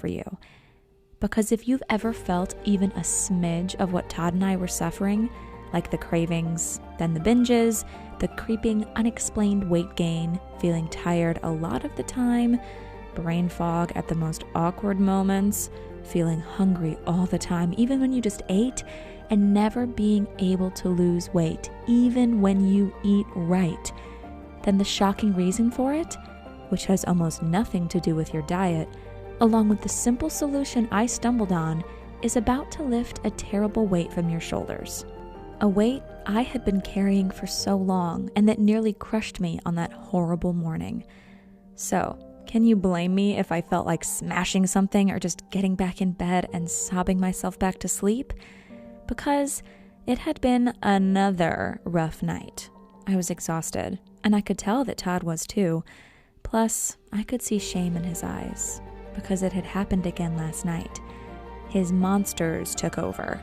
for you. Because if you've ever felt even a smidge of what Todd and I were suffering, like the cravings, then the binges, the creeping unexplained weight gain, feeling tired a lot of the time, brain fog at the most awkward moments, feeling hungry all the time, even when you just ate, and never being able to lose weight, even when you eat right, then the shocking reason for it, which has almost nothing to do with your diet, along with the simple solution I stumbled on, is about to lift a terrible weight from your shoulders. A weight I had been carrying for so long and that nearly crushed me on that horrible morning. So, can you blame me if I felt like smashing something or just getting back in bed and sobbing myself back to sleep? Because it had been another rough night. I was exhausted, and I could tell that Todd was too. Plus, I could see shame in his eyes, because it had happened again last night. His monsters took over.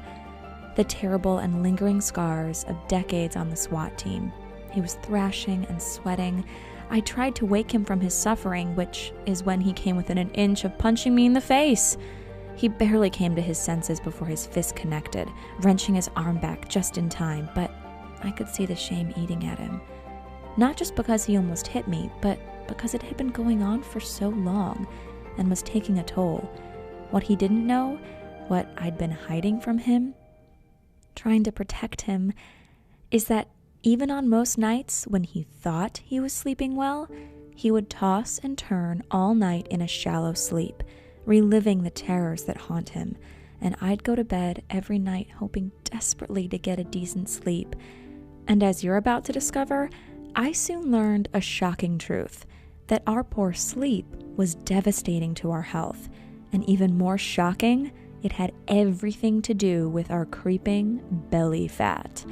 The terrible and lingering scars of decades on the SWAT team. He was thrashing and sweating. I tried to wake him from his suffering, which is when he came within an inch of punching me in the face. He barely came to his senses before his fist connected, wrenching his arm back just in time, but I could see the shame eating at him. Not just because he almost hit me, but because it had been going on for so long and was taking a toll. What he didn't know, what I'd been hiding from him, trying to protect him, is that even on most nights when he thought he was sleeping well, he would toss and turn all night in a shallow sleep, reliving the terrors that haunt him, and I'd go to bed every night hoping desperately to get a decent sleep. And as you're about to discover, I soon learned a shocking truth, that our poor sleep was devastating to our health, and even more shocking, it had everything to do with our creeping belly fat.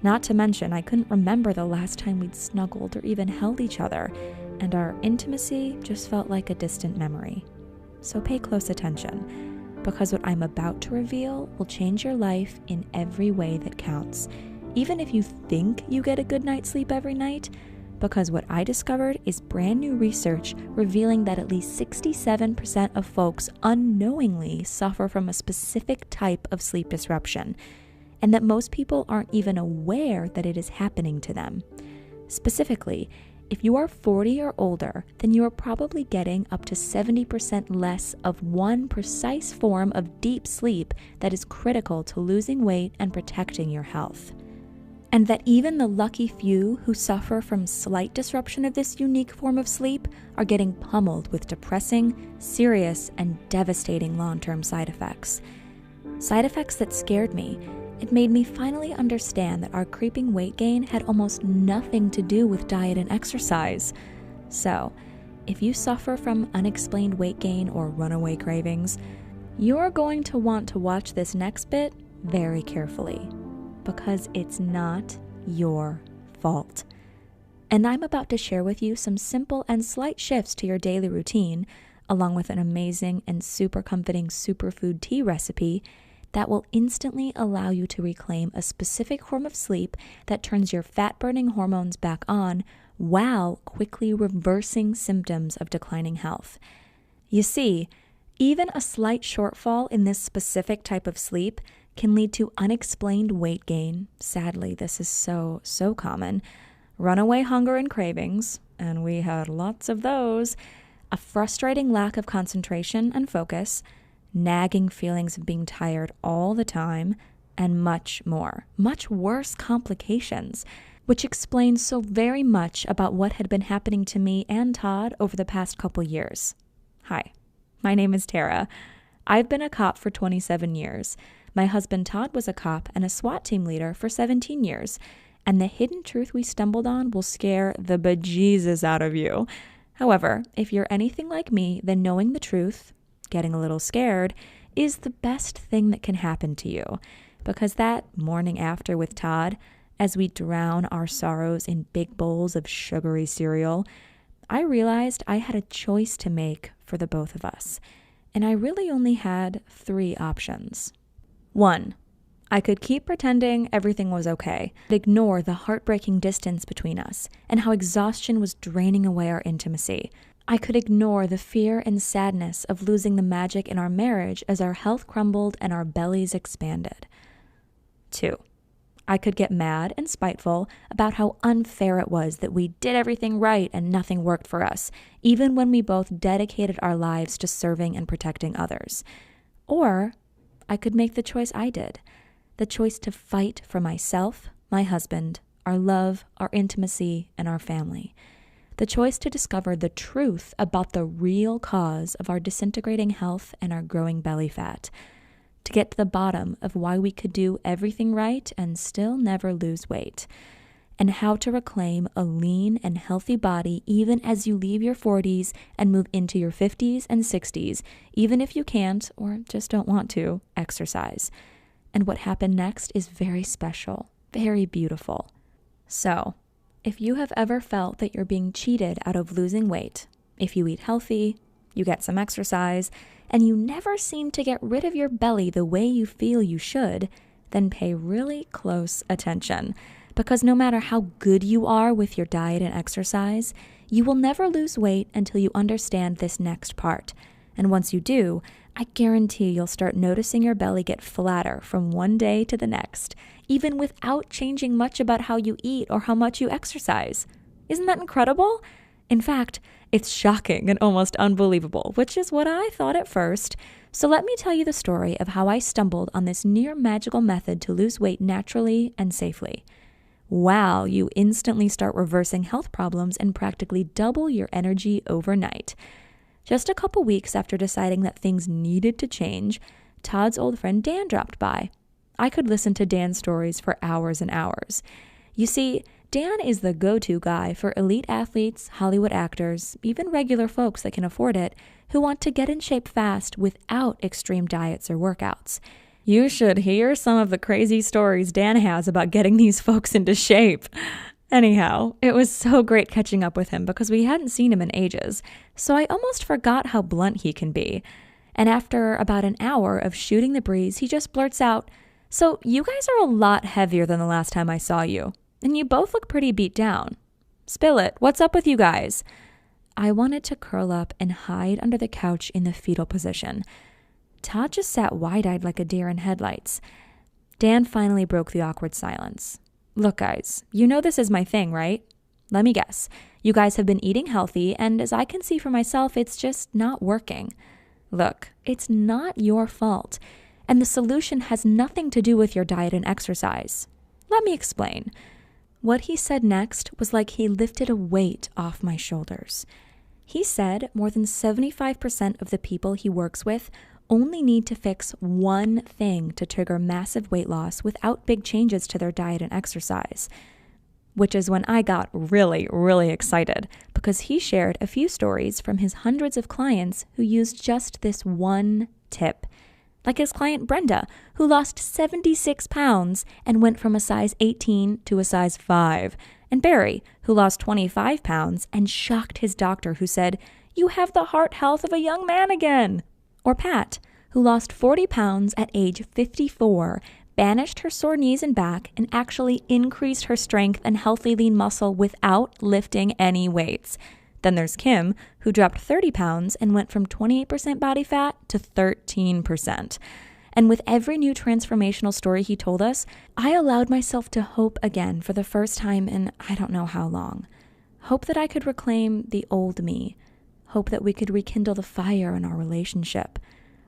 Not to mention, I couldn't remember the last time we'd snuggled or even held each other, and our intimacy just felt like a distant memory. So pay close attention, because what I'm about to reveal will change your life in every way that counts, even if you think you get a good night's sleep every night, because what I discovered is brand new research revealing that at least 67% of folks unknowingly suffer from a specific type of sleep disruption, and that most people aren't even aware that it is happening to them. Specifically, if you are 40 or older, then you are probably getting up to 70% less of one precise form of deep sleep that is critical to losing weight and protecting your health. And that even the lucky few who suffer from slight disruption of this unique form of sleep are getting pummeled with depressing, serious, and devastating long-term side effects. Side effects that scared me. It made me finally understand that our creeping weight gain had almost nothing to do with diet and exercise. So, if you suffer from unexplained weight gain or runaway cravings, you're going to want to watch this next bit very carefully, because it's not your fault. And I'm about to share with you some simple and slight shifts to your daily routine, along with an amazing and super comforting superfood tea recipe that will instantly allow you to reclaim a specific form of sleep that turns your fat-burning hormones back on while quickly reversing symptoms of declining health. You see, even a slight shortfall in this specific type of sleep can lead to unexplained weight gain. Sadly, this is so common. Runaway hunger and cravings, and we had lots of those. A frustrating lack of concentration and focus, nagging feelings of being tired all the time, and much more. Much worse complications, which explains so very much about what had been happening to me and Todd over the past couple years. Hi, my name is Tara. I've been a cop for 27 years. My husband Todd was a cop and a SWAT team leader for 17 years, and the hidden truth we stumbled on will scare the bejesus out of you. However, if you're anything like me, then knowing the truth, getting a little scared, is the best thing that can happen to you. Because that morning after with Todd, as we drown our sorrows in big bowls of sugary cereal, I realized I had a choice to make for the both of us. And I really only had 3 options. 1. I could keep pretending everything was okay, ignore the heartbreaking distance between us, and how exhaustion was draining away our intimacy. I could ignore the fear and sadness of losing the magic in our marriage as our health crumbled and our bellies expanded. 2. I could get mad and spiteful about how unfair it was that we did everything right and nothing worked for us, even when we both dedicated our lives to serving and protecting others. Or I could make the choice I did, the choice to fight for myself, my husband, our love, our intimacy, and our family. The choice to discover the truth about the real cause of our disintegrating health and our growing belly fat. To get to the bottom of why we could do everything right and still never lose weight, and how to reclaim a lean and healthy body even as you leave your 40s and move into your 50s and 60s, even if you can't or just don't want to exercise. And what happened next is very special, very beautiful. So, if you have ever felt that you're being cheated out of losing weight, if you eat healthy, you get some exercise, and you never seem to get rid of your belly the way you feel you should, then pay really close attention. Because no matter how good you are with your diet and exercise, you will never lose weight until you understand this next part. And once you do, I guarantee you'll start noticing your belly get flatter from one day to the next, even without changing much about how you eat or how much you exercise. Isn't that incredible? In fact, it's shocking and almost unbelievable, which is what I thought at first. So let me tell you the story of how I stumbled on this near magical method to lose weight naturally and safely. Wow, you instantly start reversing health problems and practically double your energy overnight. Just a couple weeks after deciding that things needed to change, Todd's old friend Dan dropped by. I could listen to Dan's stories for hours and hours. You see, Dan is the go-to guy for elite athletes, Hollywood actors, even regular folks that can afford it, who want to get in shape fast without extreme diets or workouts. You should hear some of the crazy stories Dan has about getting these folks into shape. Anyhow, it was so great catching up with him because we hadn't seen him in ages, so I almost forgot how blunt he can be. And after about an hour of shooting the breeze, he just blurts out, "So you guys are a lot heavier than the last time I saw you. And you both look pretty beat down. Spill it. What's up with you guys?" I wanted to curl up and hide under the couch in the fetal position. Todd just sat wide-eyed like a deer in headlights. Dan finally broke the awkward silence. "Look, guys, you know this is my thing, right? Let me guess. You guys have been eating healthy, and as I can see for myself, it's just not working. Look, it's not your fault, and the solution has nothing to do with your diet and exercise. Let me explain." What he said next was like he lifted a weight off my shoulders. He said more than 75% of the people he works with only need to fix one thing to trigger massive weight loss without big changes to their diet and exercise. Which is when I got really, really excited because he shared a few stories from his hundreds of clients who used just this one tip. Like his client Brenda, who lost 76 pounds and went from a size 18 to a size 5. And Barry, who lost 25 pounds and shocked his doctor who said, "You have the heart health of a young man again." Or Pat, who lost 40 pounds at age 54, banished her sore knees and back, and actually increased her strength and healthy lean muscle without lifting any weights. Then there's Kim, who dropped 30 pounds and went from 28% body fat to 13%. And with every new transformational story he told us, I allowed myself to hope again for the first time in I don't know how long. Hope that I could reclaim the old me. Hope that we could rekindle the fire in our relationship.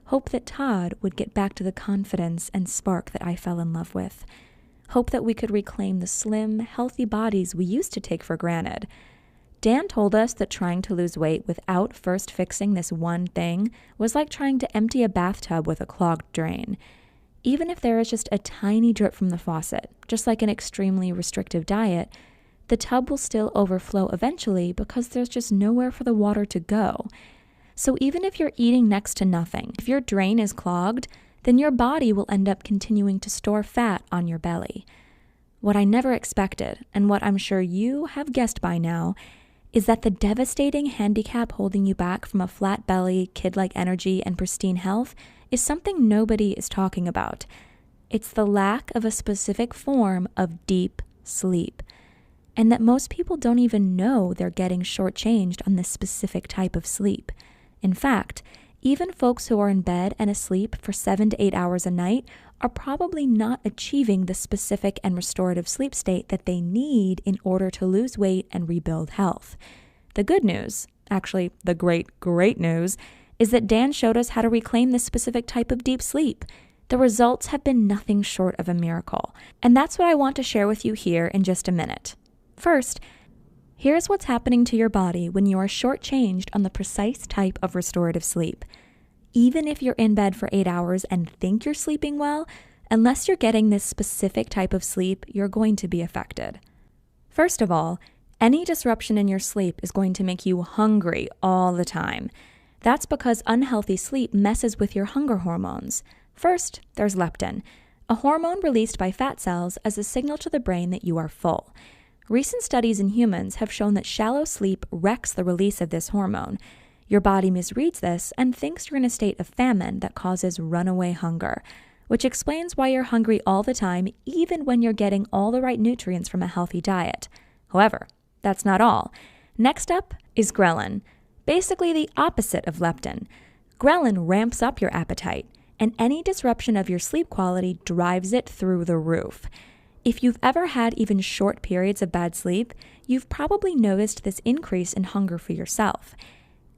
Hope that Todd would get back to the confidence and spark that I fell in love with. Hope that we could reclaim the slim, healthy bodies we used to take for granted. Dan told us that trying to lose weight without first fixing this one thing was like trying to empty a bathtub with a clogged drain. Even if there is just a tiny drip from the faucet, just like an extremely restrictive diet, the tub will still overflow eventually because there's just nowhere for the water to go. So even if you're eating next to nothing, if your drain is clogged, then your body will end up continuing to store fat on your belly. What I never expected, and what I'm sure you have guessed by now, is that the devastating handicap holding you back from a flat belly, kid-like energy, and pristine health is something nobody is talking about. It's the lack of a specific form of deep sleep. and that most people don't even know they're getting shortchanged on this specific type of sleep. In fact, even folks who are in bed and asleep for 7 to 8 hours a night are probably not achieving the specific and restorative sleep state that they need in order to lose weight and rebuild health. The good news, actually the great news, is that Dan showed us how to reclaim this specific type of deep sleep. The results have been nothing short of a miracle, and that's what I want to share with you here in just a minute. First, here's what's happening to your body when you are shortchanged on the precise type of restorative sleep. Even if you're in bed for 8 hours and think you're sleeping well, unless you're getting this specific type of sleep, you're going to be affected. First of all, any disruption in your sleep is going to make you hungry all the time. That's because unhealthy sleep messes with your hunger hormones. First, there's leptin, a hormone released by fat cells as a signal to the brain that you are full. Recent studies in humans have shown that shallow sleep wrecks the release of this hormone. Your body misreads this and thinks you're in a state of famine that causes runaway hunger, which explains why you're hungry all the time, even when you're getting all the right nutrients from a healthy diet. However, that's not all. Next up is ghrelin, basically the opposite of leptin. Ghrelin ramps up your appetite, and any disruption of your sleep quality drives it through the roof. If you've ever had even short periods of bad sleep, you've probably noticed this increase in hunger for yourself.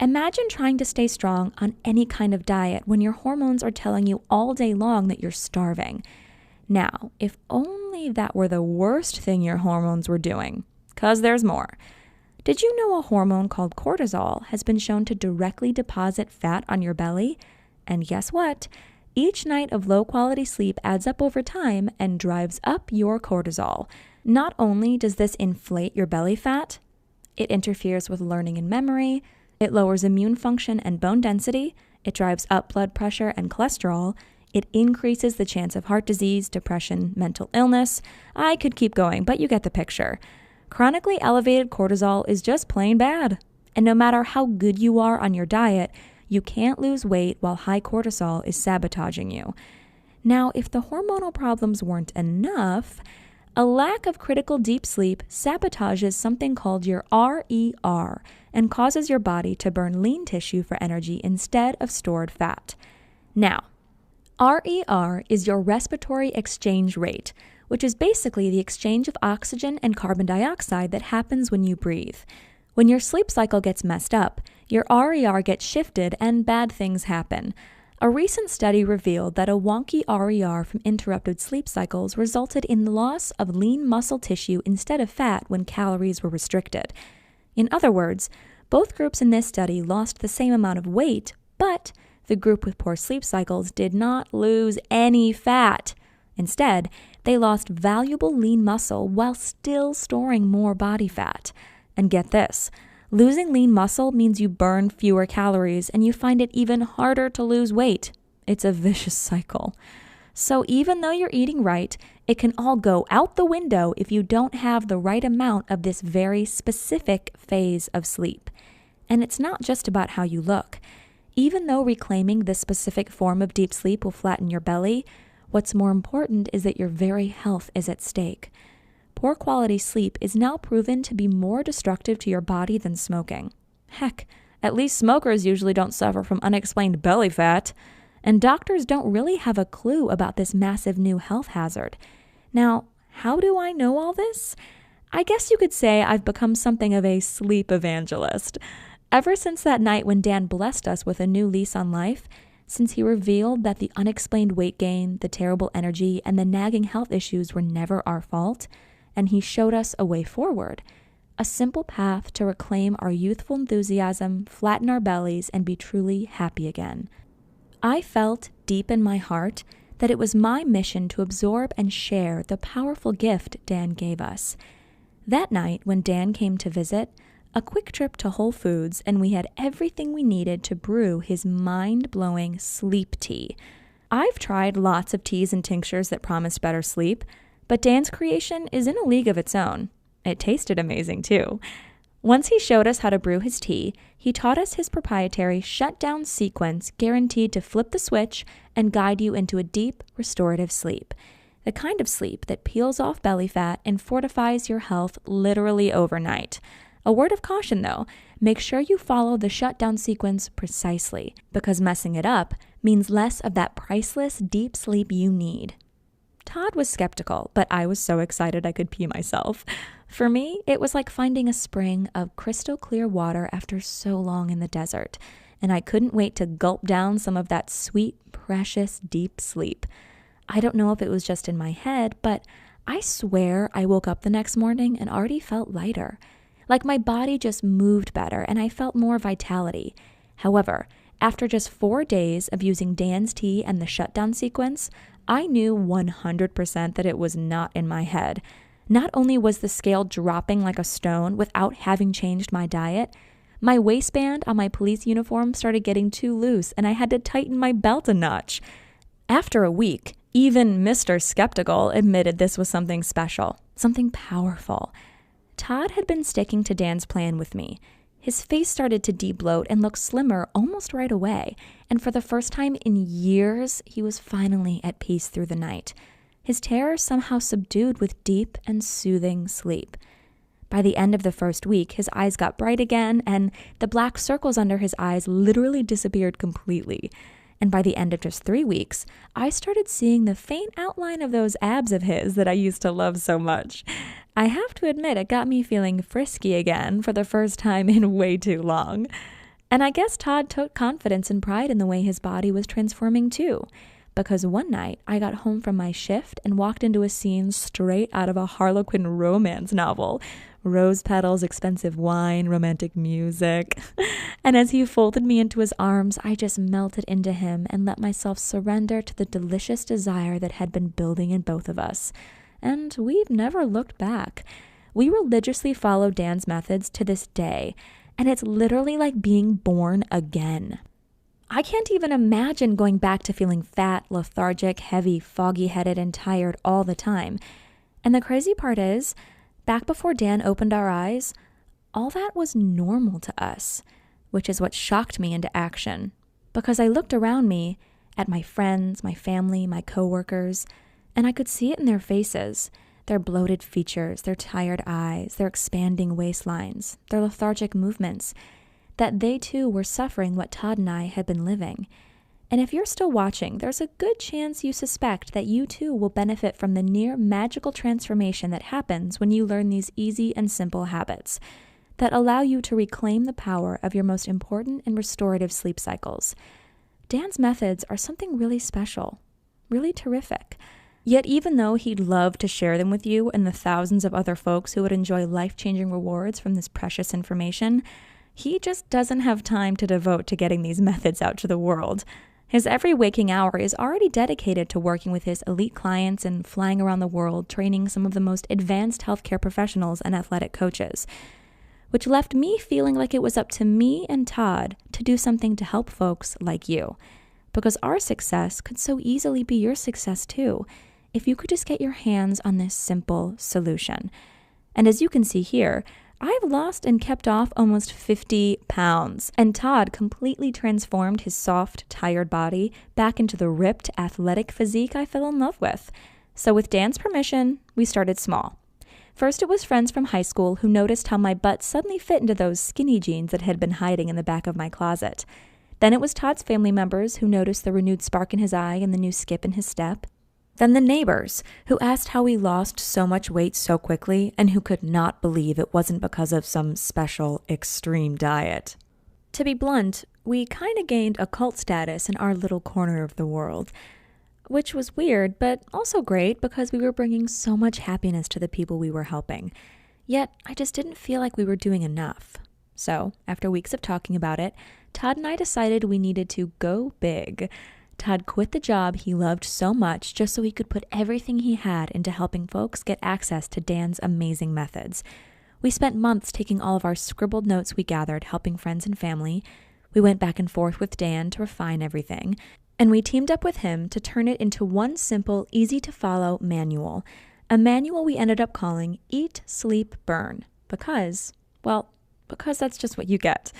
Imagine trying to stay strong on any kind of diet when your hormones are telling you all day long that you're starving. Now, if only that were the worst thing your hormones were doing, 'cause there's more. Did you know a hormone called cortisol has been shown to directly deposit fat on your belly? And guess what? Each night of low-quality sleep adds up over time and drives up your cortisol. Not only does this inflate your belly fat, it interferes with learning and memory, it lowers immune function and bone density, it drives up blood pressure and cholesterol, it increases the chance of heart disease, depression, mental illness. I could keep going, but you get the picture. Chronically elevated cortisol is just plain bad. And no matter how good you are on your diet, you can't lose weight while high cortisol is sabotaging you. Now, if the hormonal problems weren't enough, a lack of critical deep sleep sabotages something called your RER and causes your body to burn lean tissue for energy instead of stored fat. Now, RER is your respiratory exchange rate, which is basically the exchange of oxygen and carbon dioxide that happens when you breathe. When your sleep cycle gets messed up, your RER gets shifted and bad things happen. A recent study revealed that a wonky RER from interrupted sleep cycles resulted in the loss of lean muscle tissue instead of fat when calories were restricted. In other words, both groups in this study lost the same amount of weight, but the group with poor sleep cycles did not lose any fat. Instead, they lost valuable lean muscle while still storing more body fat. And get this, losing lean muscle means you burn fewer calories and you find it even harder to lose weight. It's a vicious cycle. So even though you're eating right, it can all go out the window if you don't have the right amount of this very specific phase of sleep. And it's not just about how you look. Even though reclaiming this specific form of deep sleep will flatten your belly, what's more important is that your very health is at stake. Poor quality sleep is now proven to be more destructive to your body than smoking. Heck, at least smokers usually don't suffer from unexplained belly fat. And doctors don't really have a clue about this massive new health hazard. Now, how do I know all this? I guess you could say I've become something of a sleep evangelist. Ever since that night when Dan blessed us with a new lease on life, since he revealed that the unexplained weight gain, the terrible energy, and the nagging health issues were never our fault, and he showed us a way forward, a simple path to reclaim our youthful enthusiasm, flatten our bellies, and be truly happy again. I felt deep in my heart that it was my mission to absorb and share the powerful gift Dan gave us. That night, when Dan came to visit, a quick trip to Whole Foods, and we had everything we needed to brew his mind-blowing sleep tea. I've tried lots of teas and tinctures that promised better sleep, but Dan's creation is in a league of its own. It tasted amazing, too. Once he showed us how to brew his tea, he taught us his proprietary shutdown sequence guaranteed to flip the switch and guide you into a deep, restorative sleep. The kind of sleep that peels off belly fat and fortifies your health literally overnight. A word of caution though, make sure you follow the shutdown sequence precisely, because messing it up means less of that priceless deep sleep you need. Todd was skeptical, but I was so excited I could pee myself. For me, it was like finding a spring of crystal clear water after so long in the desert, and I couldn't wait to gulp down some of that sweet, precious, deep sleep. I don't know if it was just in my head, but I swear I woke up the next morning and already felt lighter. Like my body just moved better and I felt more vitality. However, after just 4 days of using Dan's tea and the shutdown sequence, I knew 100% that it was not in my head. Not only was the scale dropping like a stone without having changed my diet, my waistband on my police uniform started getting too loose and I had to tighten my belt a notch. After a week, even Mr. Skeptical admitted this was something special, something powerful. Todd had been sticking to Dan's plan with me. His face started to de-bloat and look slimmer almost right away, and for the first time in years, he was finally at peace through the night. His terror somehow subdued with deep and soothing sleep. By the end of the first week, his eyes got bright again, and the black circles under his eyes literally disappeared completely. And by the end of just 3 weeks, I started seeing the faint outline of those abs of his that I used to love so much. I have to admit, it got me feeling frisky again for the first time in way too long. And I guess Todd took confidence and pride in the way his body was transforming too. Because one night, I got home from my shift and walked into a scene straight out of a Harlequin romance novel. Rose petals, expensive wine, romantic music. And as he folded me into his arms, I just melted into him and let myself surrender to the delicious desire that had been building in both of us. And we've never looked back. We religiously follow Dan's methods to this day, and it's literally like being born again. I can't even imagine going back to feeling fat, lethargic, heavy, foggy-headed, and tired all the time. And the crazy part is, back before Dan opened our eyes, all that was normal to us, which is what shocked me into action. Because I looked around me at my friends, my family, my coworkers, and I could see it in their faces, their bloated features, their tired eyes, their expanding waistlines, their lethargic movements, that they too were suffering what Todd and I had been living. And if you're still watching, there's a good chance you suspect that you too will benefit from the near magical transformation that happens when you learn these easy and simple habits that allow you to reclaim the power of your most important and restorative sleep cycles. Dan's methods are something really special, really terrific. Yet even though he'd love to share them with you and the thousands of other folks who would enjoy life-changing rewards from this precious information, he just doesn't have time to devote to getting these methods out to the world. His every waking hour is already dedicated to working with his elite clients and flying around the world training some of the most advanced healthcare professionals and athletic coaches, which left me feeling like it was up to me and Todd to do something to help folks like you. Because our success could so easily be your success too, if you could just get your hands on this simple solution. And as you can see here, I've lost and kept off almost 50 pounds, and Todd completely transformed his soft, tired body back into the ripped, athletic physique I fell in love with. So with Dan's permission, we started small. First, it was friends from high school who noticed how my butt suddenly fit into those skinny jeans that had been hiding in the back of my closet. Then it was Todd's family members who noticed the renewed spark in his eye and the new skip in his step. Then the neighbors, who asked how he lost so much weight so quickly and who could not believe it wasn't because of some special extreme diet. To be blunt, we kind of gained a cult status in our little corner of the world, which was weird, but also great because we were bringing so much happiness to the people we were helping. Yet, I just didn't feel like we were doing enough. So, after weeks of talking about it, Todd and I decided we needed to go big. Todd quit the job he loved so much just so he could put everything he had into helping folks get access to Dan's amazing methods. We spent months taking all of our scribbled notes we gathered, helping friends and family. We went back and forth with Dan to refine everything. And we teamed up with him to turn it into one simple, easy-to-follow manual. A manual we ended up calling Eat, Sleep, Burn. Because that's just what you get.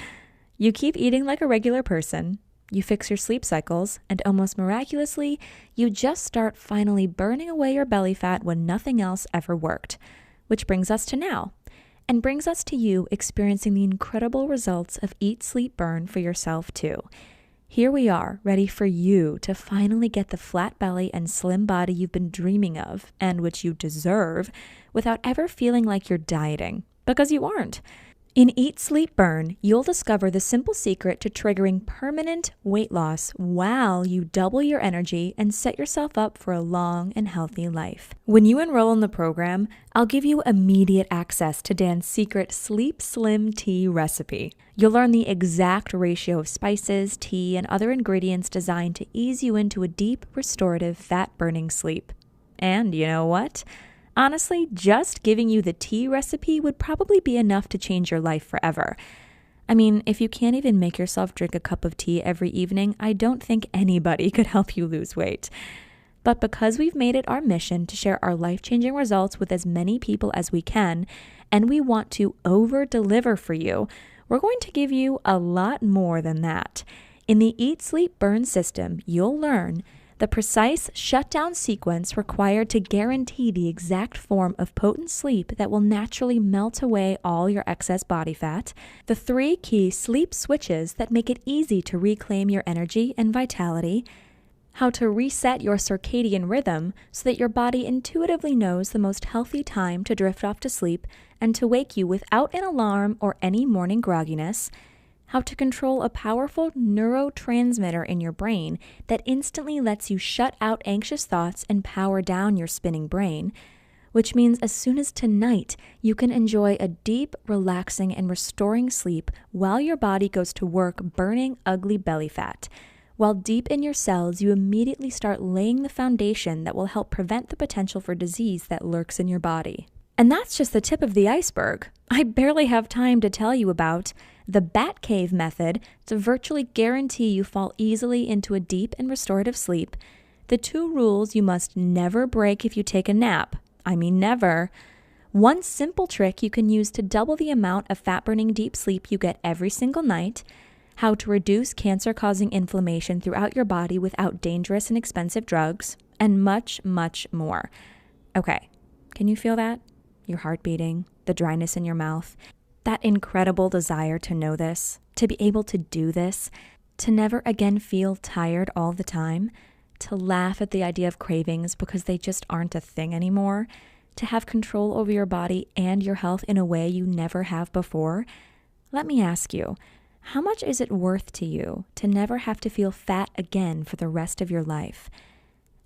You keep eating like a regular person, You fix your sleep cycles, and almost miraculously, you just start finally burning away your belly fat when nothing else ever worked. Which brings us to now, and brings us to you experiencing the incredible results of Eat, Sleep, Burn for yourself too. Here we are, ready for you to finally get the flat belly and slim body you've been dreaming of, and which you deserve, without ever feeling like you're dieting, because you aren't. In Eat, Sleep, Burn, you'll discover the simple secret to triggering permanent weight loss while you double your energy and set yourself up for a long and healthy life. When you enroll in the program, I'll give you immediate access to Dan's secret Sleep Slim tea recipe. You'll learn the exact ratio of spices, tea, and other ingredients designed to ease you into a deep, restorative, fat-burning sleep. And you know what? Honestly, just giving you the tea recipe would probably be enough to change your life forever. I mean, if you can't even make yourself drink a cup of tea every evening, I don't think anybody could help you lose weight. But because we've made it our mission to share our life-changing results with as many people as we can, and we want to over-deliver for you, we're going to give you a lot more than that. In the Eat, Sleep, Burn system, you'll learn the precise shutdown sequence required to guarantee the exact form of potent sleep that will naturally melt away all your excess body fat, the 3 key sleep switches that make it easy to reclaim your energy and vitality, how to reset your circadian rhythm so that your body intuitively knows the most healthy time to drift off to sleep and to wake you without an alarm or any morning grogginess, how to control a powerful neurotransmitter in your brain that instantly lets you shut out anxious thoughts and power down your spinning brain, which means as soon as tonight, you can enjoy a deep, relaxing, and restoring sleep while your body goes to work burning ugly belly fat. While deep in your cells, you immediately start laying the foundation that will help prevent the potential for disease that lurks in your body. And that's just the tip of the iceberg. I barely have time to tell you about the Bat Cave method to virtually guarantee you fall easily into a deep and restorative sleep, the 2 rules you must never break if you take a nap. I mean never. One simple trick you can use to double the amount of fat-burning deep sleep you get every single night, how to reduce cancer-causing inflammation throughout your body without dangerous and expensive drugs, and much, much more. Okay, can you feel that? Your heart beating, the dryness in your mouth, that incredible desire to know this, to be able to do this, to never again feel tired all the time, to laugh at the idea of cravings because they just aren't a thing anymore, to have control over your body and your health in a way you never have before. Let me ask you, how much is it worth to you to never have to feel fat again for the rest of your life?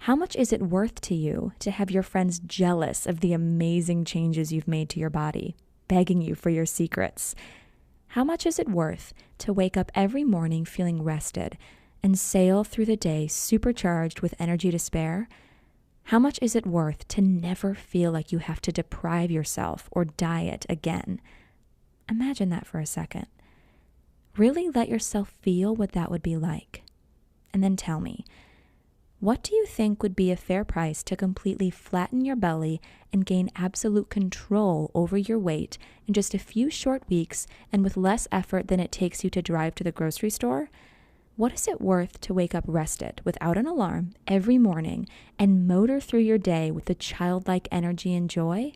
How much is it worth to you to have your friends jealous of the amazing changes you've made to your body, begging you for your secrets? How much is it worth to wake up every morning feeling rested and sail through the day supercharged with energy to spare? How much is it worth to never feel like you have to deprive yourself or diet again? Imagine that for a second. Really let yourself feel what that would be like. And then tell me, what do you think would be a fair price to completely flatten your belly and gain absolute control over your weight in just a few short weeks and with less effort than it takes you to drive to the grocery store? What is it worth to wake up rested without an alarm every morning and motor through your day with the childlike energy and joy?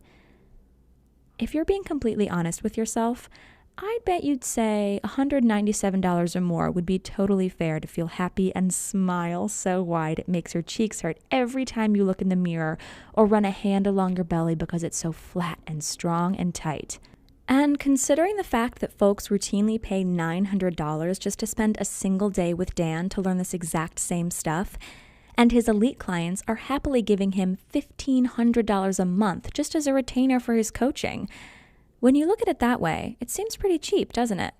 If you're being completely honest with yourself, I'd bet you'd say $197 or more would be totally fair to feel happy and smile so wide it makes your cheeks hurt every time you look in the mirror or run a hand along your belly because it's so flat and strong and tight. And considering the fact that folks routinely pay $900 just to spend a single day with Dan to learn this exact same stuff, and his elite clients are happily giving him $1,500 a month just as a retainer for his coaching, when you look at it that way, it seems pretty cheap, doesn't it?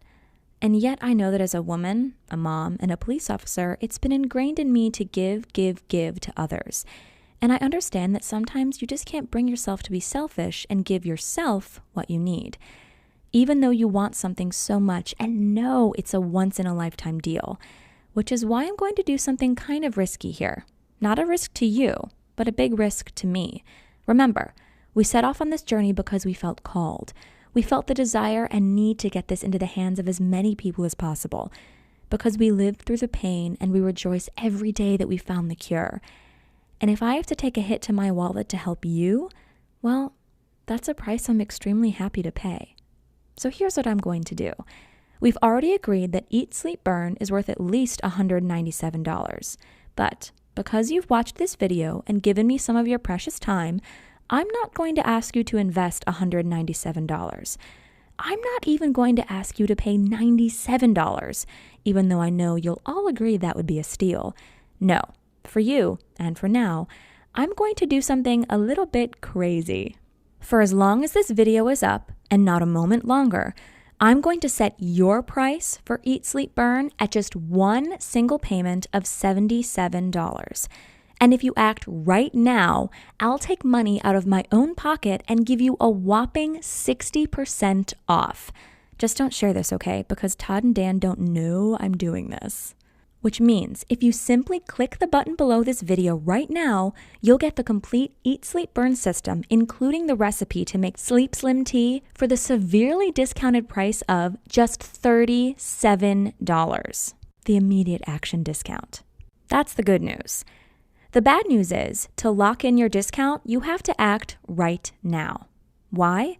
And yet I know that as a woman, a mom, and a police officer, it's been ingrained in me to give to others. And I understand that sometimes you just can't bring yourself to be selfish and give yourself what you need, even though you want something so much and know it's a once-in-a-lifetime deal, which is why I'm going to do something kind of risky here. Not a risk to you, but a big risk to me. Remember, we set off on this journey because we felt called. We felt the desire and need to get this into the hands of as many people as possible. because we live through the pain and we rejoice every day that we found the cure. And if I have to take a hit to my wallet to help you, well, that's a price I'm extremely happy to pay. So here's what I'm going to do. We've already agreed that Eat, Sleep, Burn is worth at least $197. But because you've watched this video and given me some of your precious time, I'm not going to ask you to invest $197. I'm not even going to ask you to pay $97, even though I know you'll all agree that would be a steal. No, for you, and for now, I'm going to do something a little bit crazy. For as long as this video is up, and not a moment longer, I'm going to set your price for Eat, Sleep, Burn at just one single payment of $77. And if you act right now, I'll take money out of my own pocket and give you a whopping 60% off. Just don't share this, okay? Because Todd and Dan don't know I'm doing this. Which means if you simply click the button below this video right now, you'll get the complete Eat, Sleep, Burn system, including the recipe to make Sleep Slim tea for the severely discounted price of just $37. The immediate action discount. That's the good news. The bad news is, to lock in your discount, you have to act right now. Why?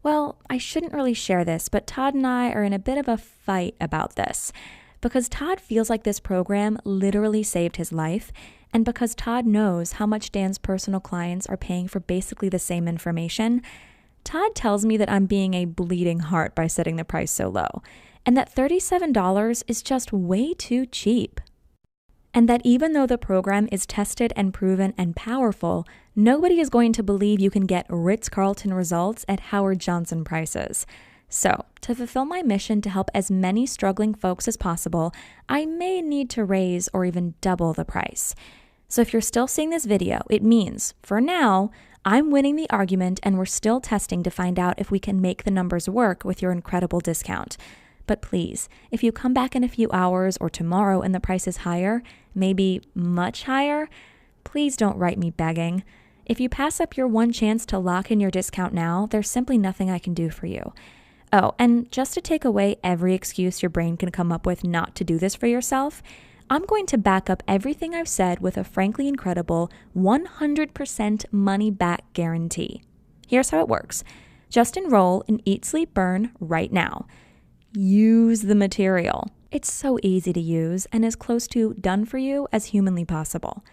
Well, I shouldn't really share this, but Todd and I are in a bit of a fight about this. Because Todd feels like this program literally saved his life, and because Todd knows how much Dan's personal clients are paying for basically the same information, Todd tells me that I'm being a bleeding heart by setting the price so low, and that $37 is just way too cheap. And that even though the program is tested and proven and powerful, nobody is going to believe you can get Ritz-Carlton results at Howard Johnson prices. So, to fulfill my mission to help as many struggling folks as possible, I may need to raise or even double the price. So if you're still seeing this video, it means, for now, I'm winning the argument and we're still testing to find out if we can make the numbers work with your incredible discount. But please, if you come back in a few hours or tomorrow and the price is higher, maybe much higher, please don't write me begging. If you pass up your one chance to lock in your discount now, there's simply nothing I can do for you. Oh, and just to take away every excuse your brain can come up with not to do this for yourself, I'm going to back up everything I've said with a frankly incredible 100% money-back guarantee. Here's how it works. Just enroll in Eat, Sleep, Burn right now. Use the material. It's so easy to use and as close to done for you as humanly possible.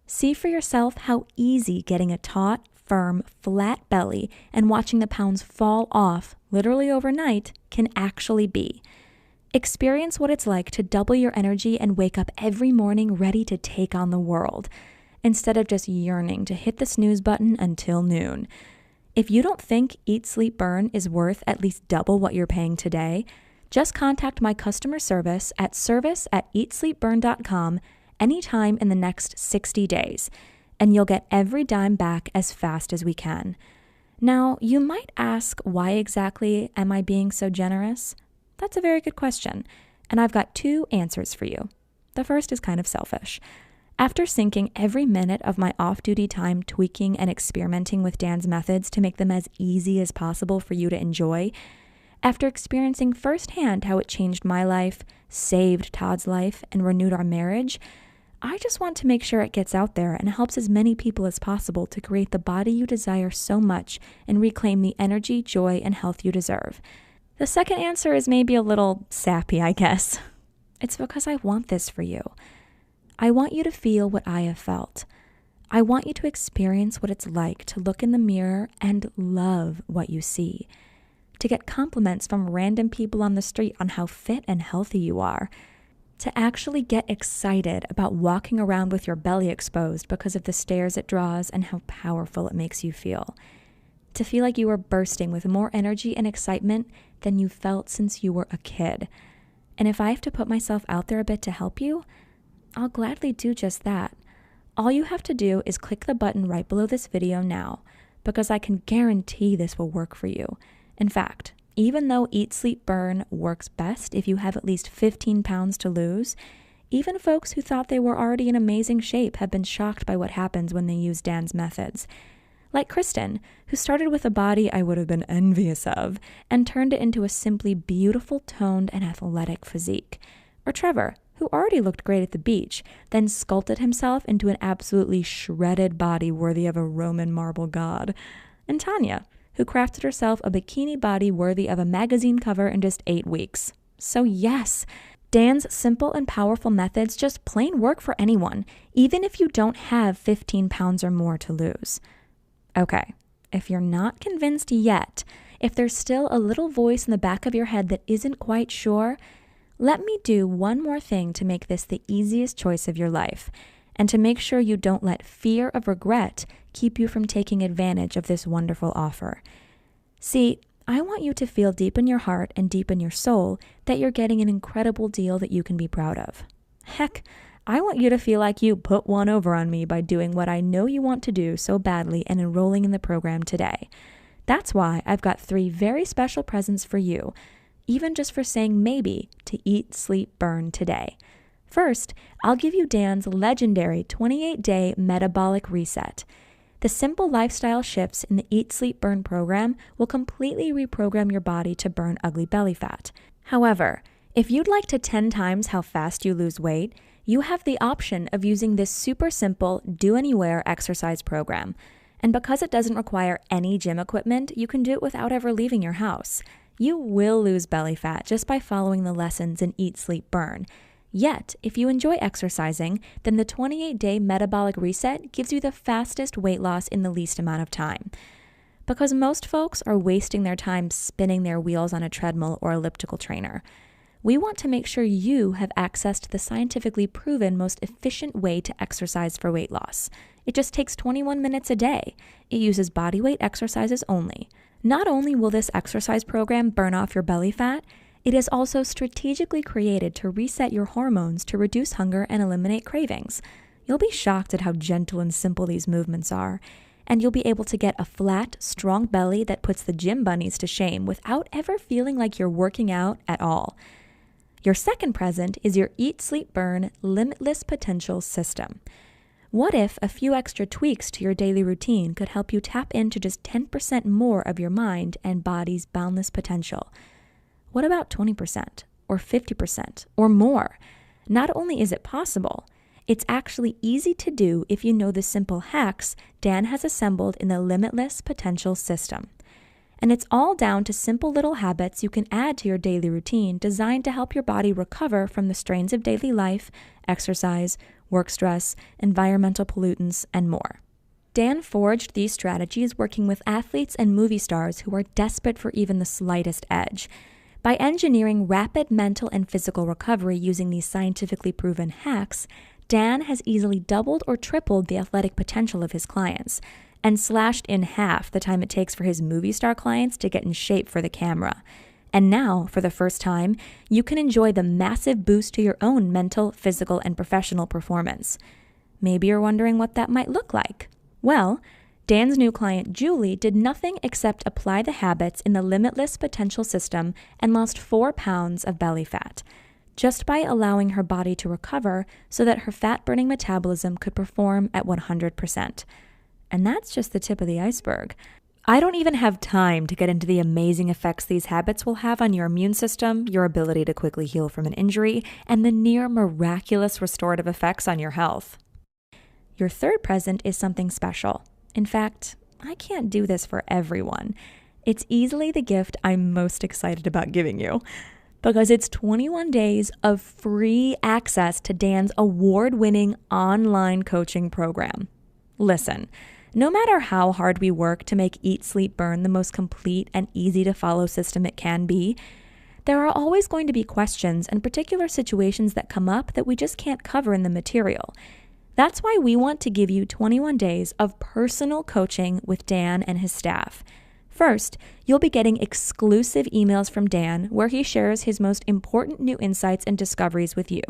See for yourself how easy getting a taut, firm, flat belly and watching the pounds fall off literally overnight can actually be. Experience what it's like to double your energy and wake up every morning ready to take on the world, instead of just yearning to hit the snooze button until noon. If you don't think Eat, Sleep, Burn is worth at least double what you're paying today, just contact my customer service at service@eatsleepburn.com anytime in the next 60 days. And you'll get every dime back as fast as we can. Now, you might ask, why exactly am I being so generous? That's a very good question, and I've got two answers for you. The first is kind of selfish. After sinking every minute of my off-duty time tweaking and experimenting with Dan's methods to make them as easy as possible for you to enjoy, after experiencing firsthand how it changed my life, saved Todd's life, and renewed our marriage, I just want to make sure it gets out there and helps as many people as possible to create the body you desire so much and reclaim the energy, joy, and health you deserve. The second answer is maybe a little sappy, I guess. It's because I want this for you. I want you to feel what I have felt. I want you to experience what it's like to look in the mirror and love what you see. To get compliments from random people on the street on how fit and healthy you are. To actually get excited about walking around with your belly exposed because of the stares it draws and how powerful it makes you feel. To feel like you are bursting with more energy and excitement than you felt since you were a kid. And if I have to put myself out there a bit to help you, I'll gladly do just that. All you have to do is click the button right below this video now, because I can guarantee this will work for you. In fact, even though Eat, Sleep, Burn works best if you have at least 15 pounds to lose, even folks who thought they were already in amazing shape have been shocked by what happens when they use Dan's methods. Like Kristen, who started with a body I would have been envious of and turned it into a simply beautiful, toned, and athletic physique. Or Trevor, who already looked great at the beach, then sculpted himself into an absolutely shredded body worthy of a Roman marble god. And Tanya, who crafted herself a bikini body worthy of a magazine cover in just 8 weeks. So yes, Dan's simple and powerful methods just plain work for anyone, even if you don't have 15 pounds or more to lose. Okay, if you're not convinced yet, if there's still a little voice in the back of your head that isn't quite sure, let me do one more thing to make this the easiest choice of your life, and to make sure you don't let fear of regret keep you from taking advantage of this wonderful offer. See, I want you to feel deep in your heart and deep in your soul that you're getting an incredible deal that you can be proud of. Heck, I want you to feel like you put one over on me by doing what I know you want to do so badly and enrolling in the program today. That's why I've got 3 very special presents for you, even just for saying maybe to eat, sleep, burn today. First, I'll give you Dan's legendary 28-day metabolic reset. The simple lifestyle shifts in the Eat, Sleep, Burn program will completely reprogram your body to burn ugly belly fat. However, if you'd like to 10 times how fast you lose weight, you have the option of using this super simple do-anywhere exercise program. And because it doesn't require any gym equipment, you can do it without ever leaving your house. You will lose belly fat just by following the lessons in Eat, Sleep, Burn. Yet, if you enjoy exercising, then the 28-day metabolic reset gives you the fastest weight loss in the least amount of time. Because most folks are wasting their time spinning their wheels on a treadmill or elliptical trainer. We want to make sure you have access to the scientifically proven most efficient way to exercise for weight loss. It just takes 21 minutes a day. It uses bodyweight exercises only. Not only will this exercise program burn off your belly fat, it is also strategically created to reset your hormones to reduce hunger and eliminate cravings. You'll be shocked at how gentle and simple these movements are, and you'll be able to get a flat, strong belly that puts the gym bunnies to shame without ever feeling like you're working out at all. Your second present is your Eat, Sleep, Burn Limitless Potential System. What if a few extra tweaks to your daily routine could help you tap into just 10% more of your mind and body's boundless potential? What about 20% or 50% or more? Not only is it possible, it's actually easy to do if you know the simple hacks Dan has assembled in the Limitless Potential System. And it's all down to simple little habits you can add to your daily routine designed to help your body recover from the strains of daily life, exercise, work stress, environmental pollutants, and more. Dan forged these strategies working with athletes and movie stars who are desperate for even the slightest edge. By engineering rapid mental and physical recovery using these scientifically proven hacks, Dan has easily doubled or tripled the athletic potential of his clients, and slashed in half the time it takes for his movie star clients to get in shape for the camera. And now, for the first time, you can enjoy the massive boost to your own mental, physical, and professional performance. Maybe you're wondering what that might look like. Well, Dan's new client, Julie, did nothing except apply the habits in the Limitless Potential System and lost 4 pounds of belly fat, just by allowing her body to recover so that her fat-burning metabolism could perform at 100%. And that's just the tip of the iceberg. I don't even have time to get into the amazing effects these habits will have on your immune system, your ability to quickly heal from an injury, and the near miraculous restorative effects on your health. Your third present is something special. In fact, I can't do this for everyone. It's easily the gift I'm most excited about giving you, because it's 21 days of free access to Dan's award-winning online coaching program. Listen, no matter how hard we work to make Eat, Sleep, Burn the most complete and easy-to-follow system it can be, there are always going to be questions and particular situations that come up that we just can't cover in the material. That's why we want to give you 21 days of personal coaching with Dan and his staff. First, you'll be getting exclusive emails from Dan where he shares his most important new insights and discoveries with you.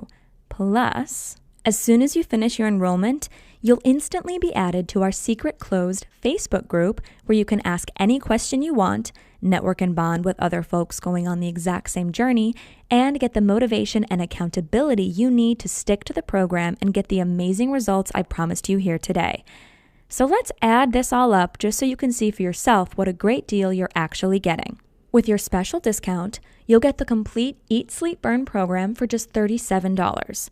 Plus, as soon as you finish your enrollment, you'll instantly be added to our secret closed Facebook group where you can ask any question you want, network and bond with other folks going on the exact same journey, and get the motivation and accountability you need to stick to the program and get the amazing results I promised you here today. So let's add this all up just so you can see for yourself what a great deal you're actually getting. With your special discount, you'll get the complete Eat, Sleep, Burn program for just $37.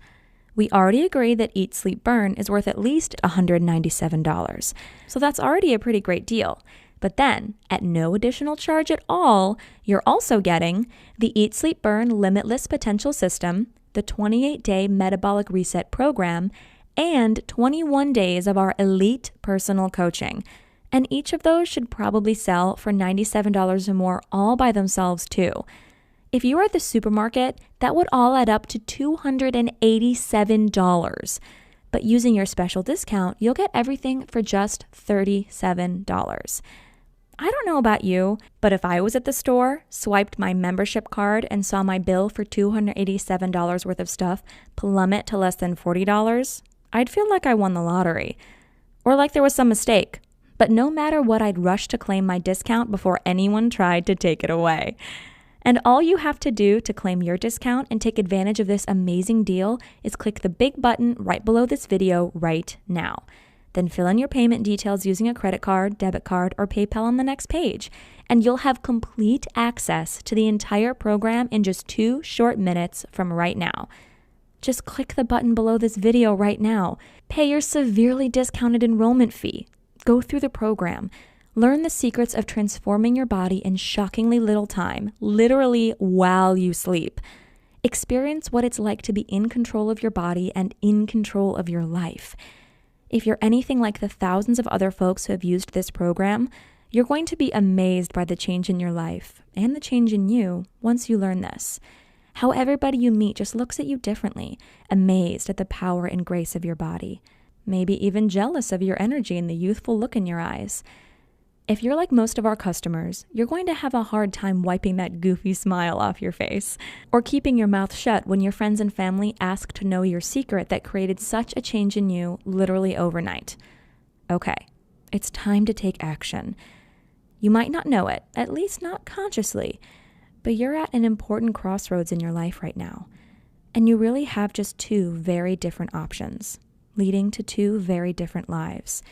We already agree that Eat, Sleep, Burn is worth at least $197, so that's already a pretty great deal. But then, at no additional charge at all, you're also getting the Eat, Sleep, Burn Limitless Potential System, the 28-day Metabolic Reset program, and 21 days of our elite personal coaching. And each of those should probably sell for $97 or more all by themselves too. If you were at the supermarket, that would all add up to $287. But using your special discount, you'll get everything for just $37. I don't know about you, but if I was at the store, swiped my membership card, and saw my bill for $287 worth of stuff plummet to less than $40, I'd feel like I won the lottery. Or like there was some mistake. But no matter what, I'd rush to claim my discount before anyone tried to take it away. And all you have to do to claim your discount and take advantage of this amazing deal is click the big button right below this video right now. Then fill in your payment details using a credit card, debit card, or PayPal on the next page. And you'll have complete access to the entire program in just 2 short minutes from right now. Just click the button below this video right now. Pay your severely discounted enrollment fee. Go through the program. Learn the secrets of transforming your body in shockingly little time, literally while you sleep. Experience what it's like to be in control of your body and in control of your life. If you're anything like the thousands of other folks who have used this program, you're going to be amazed by the change in your life and the change in you once you learn this. How everybody you meet just looks at you differently, amazed at the power and grace of your body. Maybe even jealous of your energy and the youthful look in your eyes. If you're like most of our customers, you're going to have a hard time wiping that goofy smile off your face, or keeping your mouth shut when your friends and family ask to know your secret that created such a change in you literally overnight. Okay, it's time to take action. You might not know it, at least not consciously, but you're at an important crossroads in your life right now, and you really have just 2 very different options, leading to 2 very different lives.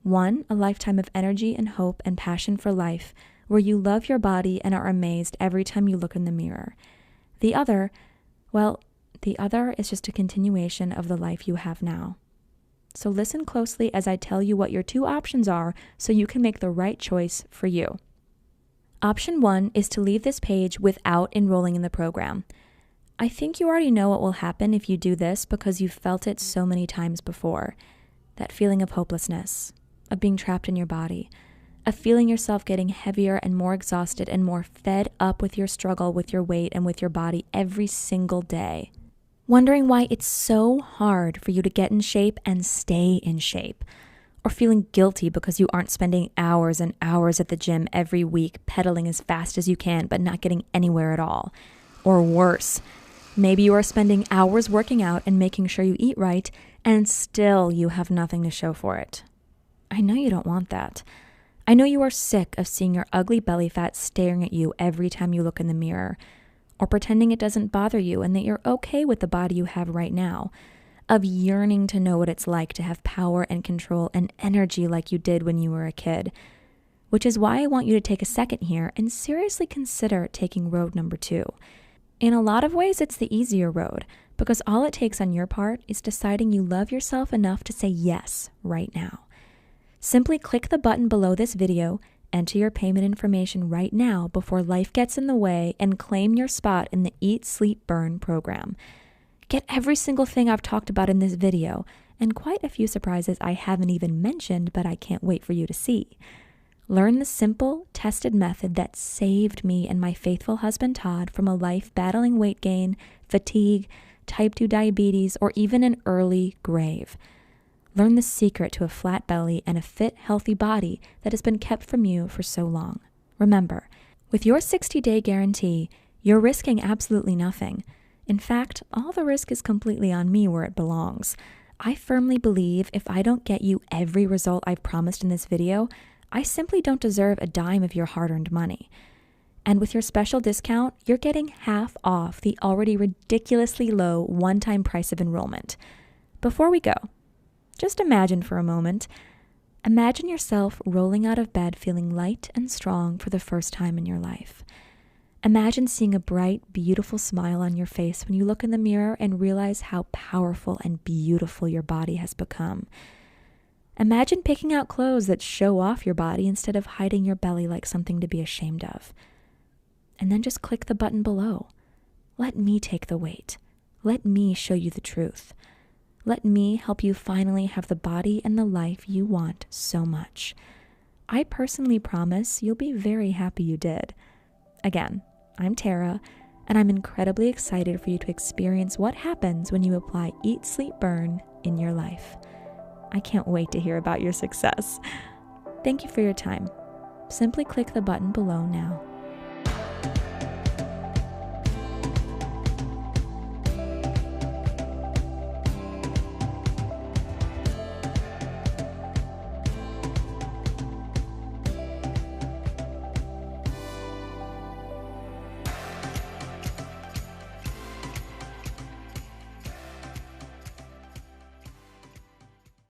One, a lifetime of energy and hope and passion for life, where you love your body and are amazed every time you look in the mirror. The other is just a continuation of the life you have now. So listen closely as I tell you what your 2 options are so you can make the right choice for you. Option 1 is to leave this page without enrolling in the program. I think you already know what will happen if you do this because you've felt it so many times before. That feeling of hopelessness, of being trapped in your body, of feeling yourself getting heavier and more exhausted and more fed up with your struggle with your weight and with your body every single day. Wondering why it's so hard for you to get in shape and stay in shape. Or feeling guilty because you aren't spending hours and hours at the gym every week pedaling as fast as you can but not getting anywhere at all. Or worse, maybe you are spending hours working out and making sure you eat right and still you have nothing to show for it. I know you don't want that. I know you are sick of seeing your ugly belly fat staring at you every time you look in the mirror, or pretending it doesn't bother you and that you're okay with the body you have right now, of yearning to know what it's like to have power and control and energy like you did when you were a kid. Which is why I want you to take a second here and seriously consider taking road number 2. In a lot of ways, it's the easier road, because all it takes on your part is deciding you love yourself enough to say yes right now. Simply click the button below this video, enter your payment information right now before life gets in the way, and claim your spot in the Eat, Sleep, Burn program. Get every single thing I've talked about in this video, and quite a few surprises I haven't even mentioned, but I can't wait for you to see. Learn the simple, tested method that saved me and my faithful husband Todd from a life battling weight gain, fatigue, type 2 diabetes, or even an early grave. Learn the secret to a flat belly and a fit, healthy body that has been kept from you for so long. Remember, with your 60-day guarantee, you're risking absolutely nothing. In fact, all the risk is completely on me where it belongs. I firmly believe if I don't get you every result I've promised in this video, I simply don't deserve a dime of your hard-earned money. And with your special discount, you're getting half off the already ridiculously low one-time price of enrollment. Before we go, just imagine for a moment Imagine yourself rolling out of bed feeling light and strong for the first time in your life. Imagine seeing a bright, beautiful smile on your face when you look in the mirror and realize how powerful and beautiful your body has become. Imagine picking out clothes that show off your body instead of hiding your belly like something to be ashamed of. And then just click the button below. Let me take the weight. Let me show you the truth. Let me help you finally have the body and the life you want so much. I personally promise you'll be very happy you did. Again, I'm Tara, and I'm incredibly excited for you to experience what happens when you apply Eat, Sleep, Burn in your life. I can't wait to hear about your success. Thank you for your time. Simply click the button below now.